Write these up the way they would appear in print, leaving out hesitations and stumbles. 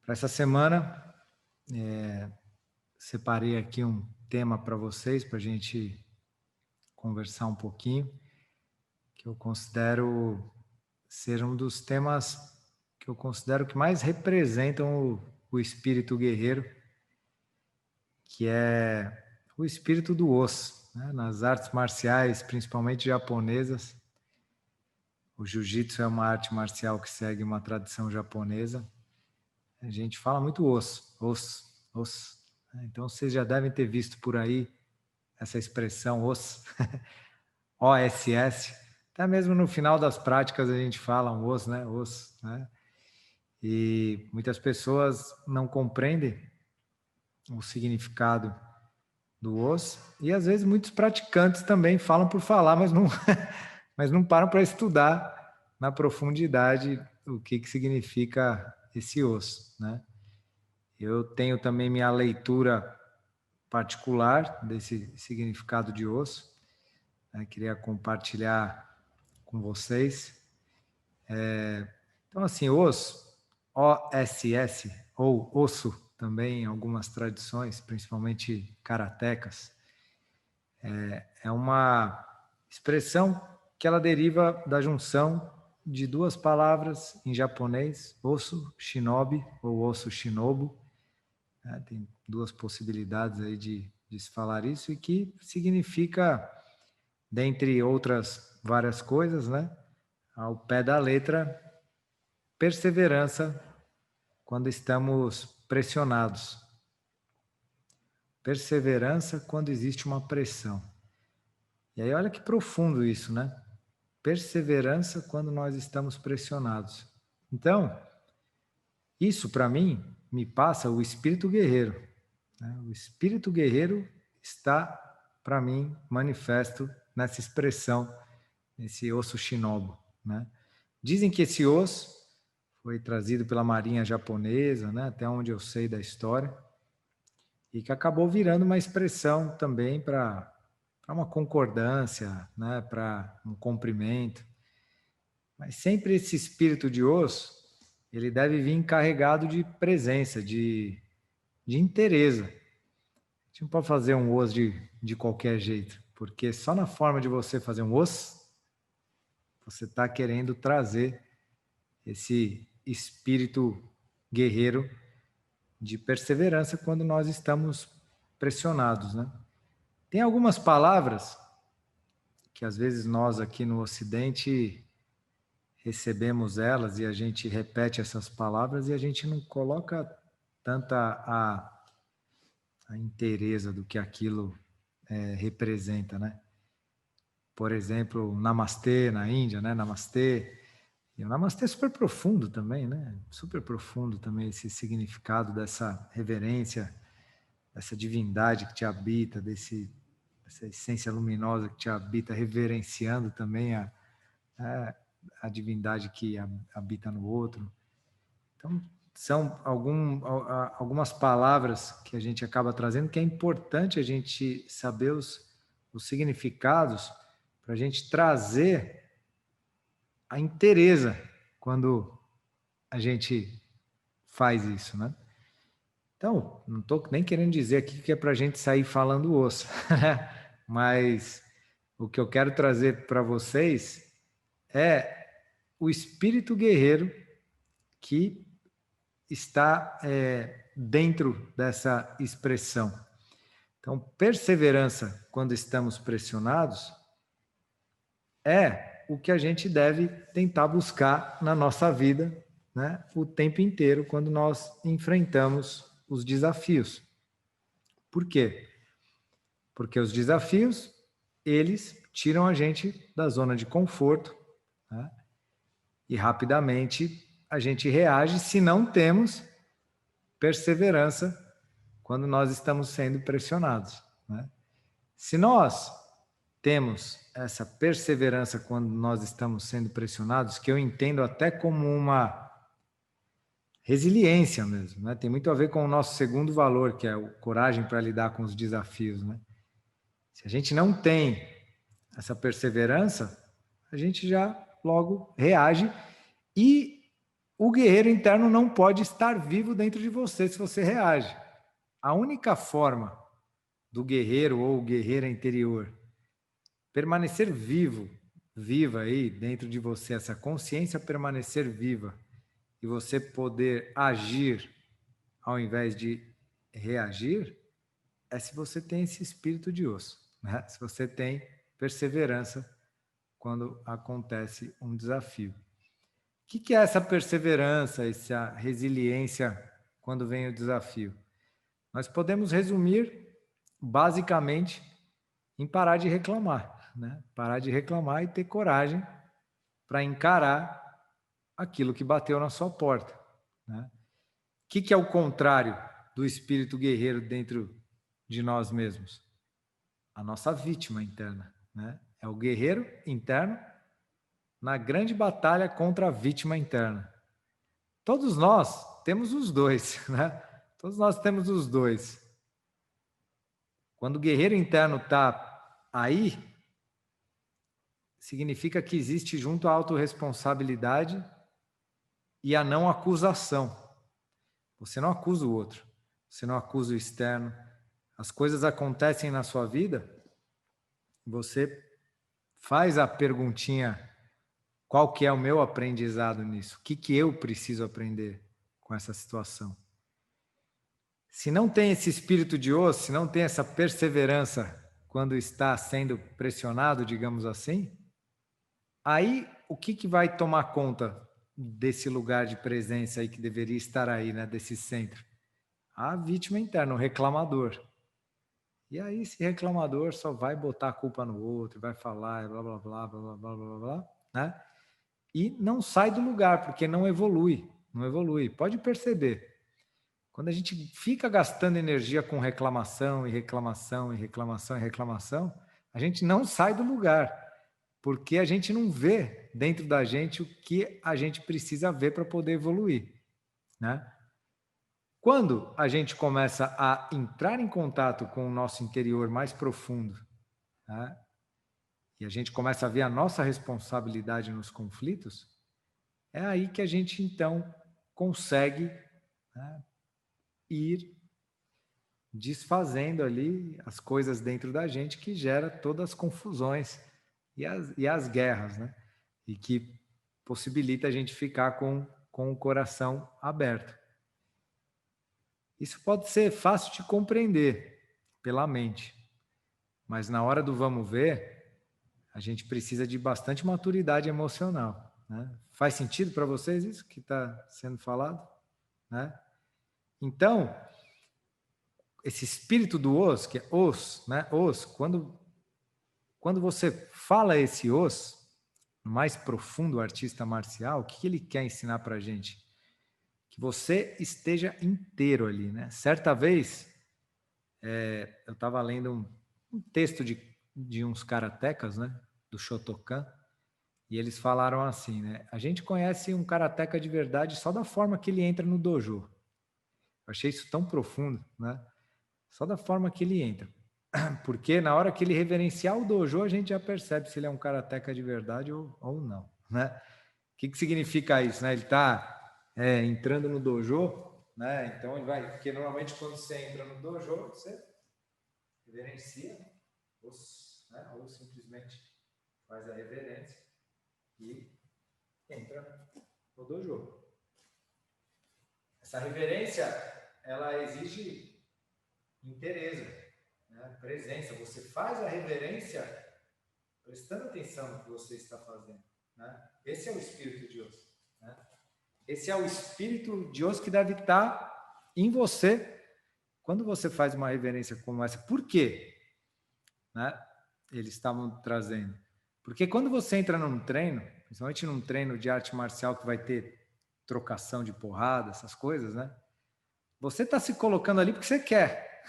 Para essa semana, separei aqui um tema para vocês, para a gente conversar um pouquinho, que eu considero ser um dos temas que eu considero que mais representam o espírito guerreiro, que é o espírito do osso, né? Nas artes marciais, principalmente japonesas. O jiu-jitsu é uma arte marcial que segue uma tradição japonesa. A gente fala muito osso, osso, osso. Então vocês já devem ter visto por aí essa expressão osso, OSS. Até mesmo no final das práticas a gente fala um osso, né? Osso, né? E muitas pessoas não compreendem o significado do osso e às vezes muitos praticantes também falam por falar, mas não, mas não param para estudar na profundidade o que significa esse osso, né? Eu tenho também minha leitura particular desse significado de osso, né? Queria compartilhar com vocês. Então, assim, osso, OSS, ou osso também em algumas tradições, principalmente karatecas, é uma expressão que ela deriva da junção de duas palavras em japonês, osso shinobi ou osso shinobu, né? Tem duas possibilidades aí de se falar isso, e que significa, dentre outras várias coisas, né, ao pé da letra, perseverança quando estamos pressionados. Perseverança quando existe uma pressão. E aí olha que profundo isso, né? Perseverança quando nós estamos pressionados. Então, isso para mim me passa o espírito guerreiro, né? O espírito guerreiro está, para mim, manifesto nessa expressão, esse osso shinobu, né? Dizem que esse osso foi trazido pela marinha japonesa, né? Até onde eu sei da história, e que acabou virando uma expressão também para uma concordância, né? Para um cumprimento. Mas sempre esse espírito de osso, ele deve vir carregado de presença, de inteireza. A gente não pode fazer um osso de qualquer jeito, porque só na forma de você fazer um osso, você está querendo trazer esse espírito guerreiro de perseverança quando nós estamos pressionados, né? Tem algumas palavras que às vezes nós aqui no Ocidente recebemos elas e a gente repete essas palavras e a gente não coloca tanta a inteireza do que aquilo representa, né? Por exemplo, namastê na Índia, né? Namastê. E o namastê é super profundo também, né? Super profundo também esse significado dessa reverência, dessa divindade que te habita, dessa essência luminosa que te habita, reverenciando também a divindade que habita no outro. Então, são algumas palavras que a gente acaba trazendo que é importante a gente saber os significados para a gente trazer a inteireza quando a gente faz isso, né? Então, não estou nem querendo dizer aqui que é para a gente sair falando osso, mas o que eu quero trazer para vocês é o espírito guerreiro que está dentro dessa expressão. Então, perseverança quando estamos pressionados é o que a gente deve tentar buscar na nossa vida, né, o tempo inteiro quando nós enfrentamos os desafios. Por quê? Porque os desafios, eles tiram a gente da zona de conforto, né, e rapidamente a gente reage se não temos perseverança quando nós estamos sendo pressionados, né? Se nós temos essa perseverança quando nós estamos sendo pressionados, que eu entendo até como uma resiliência mesmo, né? Tem muito a ver com o nosso segundo valor, que é a coragem para lidar com os desafios, né? Se a gente não tem essa perseverança, a gente já logo reage e o guerreiro interno não pode estar vivo dentro de você se você reage. A única forma do guerreiro ou guerreira interior permanecer vivo, viva aí dentro de você, essa consciência permanecer viva e você poder agir ao invés de reagir, é se você tem esse espírito de osso, né? Se você tem perseverança quando acontece um desafio. O que é essa perseverança, essa resiliência quando vem o desafio? Nós podemos resumir basicamente em parar de reclamar, né? Parar de reclamar e ter coragem para encarar aquilo que bateu na sua porta, né? O que é o contrário do espírito guerreiro dentro de nós mesmos? A nossa vítima interna, né? É o guerreiro interno na grande batalha contra a vítima interna. Todos nós temos os dois, né? Todos nós temos os dois. Quando o guerreiro interno está aí, significa que existe junto a autorresponsabilidade e a não acusação. Você não acusa o outro, você não acusa o externo. As coisas acontecem na sua vida, você faz a perguntinha: qual que é o meu aprendizado nisso? O que eu preciso aprender com essa situação? Se não tem esse espírito de osso, se não tem essa perseverança quando está sendo pressionado, digamos assim, aí o que vai tomar conta desse lugar de presença aí que deveria estar aí, né, desse centro? A vítima interna, o reclamador. E aí esse reclamador só vai botar a culpa no outro, vai falar, blá, blá, blá, blá, blá, blá, blá, né? E não sai do lugar, porque não evolui, não evolui. Pode perceber. Quando a gente fica gastando energia com reclamação e reclamação e reclamação e reclamação, a gente não sai do lugar, porque a gente não vê dentro da gente o que a gente precisa ver para poder evoluir, né? Quando a gente começa a entrar em contato com o nosso interior mais profundo, né? E a gente começa a ver a nossa responsabilidade nos conflitos, é aí que a gente então consegue, né, ir desfazendo ali as coisas dentro da gente que gera todas as confusões e as guerras, né? E que possibilita a gente ficar com o coração aberto. Isso pode ser fácil de compreender pela mente, mas na hora do vamos ver, a gente precisa de bastante maturidade emocional, né? Faz sentido para vocês isso que está sendo falado, né? Então, esse espírito do os, que é os, né? Os, quando você fala esse os, no mais profundo artista marcial, o que ele quer ensinar para a gente? Que você esteja inteiro ali, né? Certa vez, eu estava lendo um texto de uns karatecas, né? Do Shotokan, e eles falaram assim, né? A gente conhece um karateca de verdade só da forma que ele entra no dojo. Eu achei isso tão profundo, né? Só da forma que ele entra. Porque na hora que ele reverenciar o dojo, a gente já percebe se ele é um karateca de verdade ou não, né? O que significa isso, né? Ele está entrando no dojo, né? Então ele vai... Porque normalmente quando você entra no dojo, você reverencia, né? Ou simplesmente faz a reverência e entra no dojo. Essa reverência, ela exige inteireza, né? Presença. Você faz a reverência prestando atenção no que você está fazendo, né? Esse é o espírito de Deus, né? Esse é o espírito de Deus que deve estar em você quando você faz uma reverência como essa. Por quê? Né? Eles estavam trazendo. Porque quando você entra num treino, principalmente num treino de arte marcial que vai ter trocação de porrada, essas coisas, né? Você está se colocando ali porque você quer.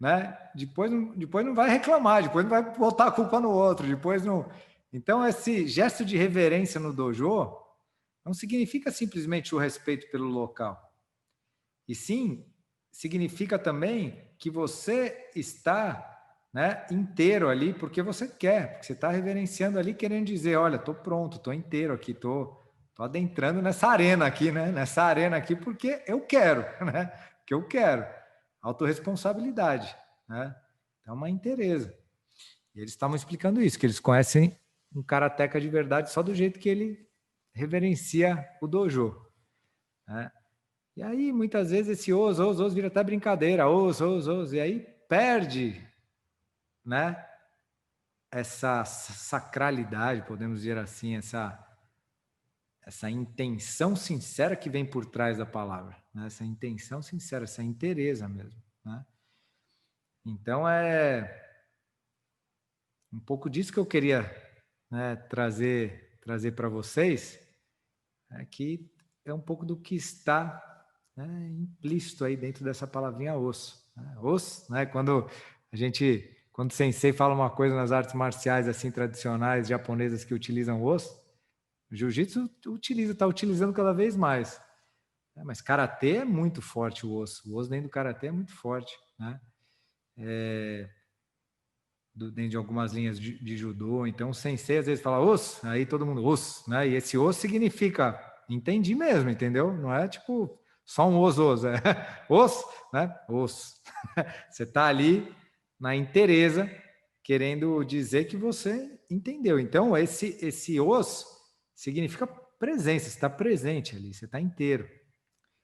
Né? Depois não vai reclamar, depois não vai botar a culpa no outro, depois não... Então, esse gesto de reverência no dojo não significa simplesmente o respeito pelo local. E sim, significa também que você está, né, inteiro ali porque você quer, porque você está reverenciando ali querendo dizer, olha, estou pronto, estou inteiro aqui, estou Tô adentrando nessa arena aqui, né? Nessa arena aqui porque eu quero, né? Porque eu quero. Autorresponsabilidade, né? É uma inteireza. E eles estavam explicando isso, que eles conhecem um karateka de verdade só do jeito que ele reverencia o dojo, né? E aí, muitas vezes, esse os vira até brincadeira, os, e aí perde, né? Essa sacralidade, podemos dizer assim, essa intenção sincera que vem por trás da palavra, né? Essa intenção sincera, essa inteireza mesmo, né? Então, é um pouco disso que eu queria, né, trazer para vocês, que é um pouco do que está, né, implícito aí dentro dessa palavrinha os. Né? Os, né, quando o sensei fala uma coisa nas artes marciais assim tradicionais japonesas que utilizam os, o jiu-jitsu está utilizando cada vez mais. Mas karatê é muito forte o os dentro do karatê é muito forte, né? Dentro de algumas linhas de judô. Então, o sensei às vezes fala os, aí todo mundo os, né? E esse os significa entendi mesmo, entendeu? Não é tipo só um os, é os, né? Os. Você está ali na inteireza querendo dizer que você entendeu. Então, esse os significa presença, você está presente ali, você está inteiro.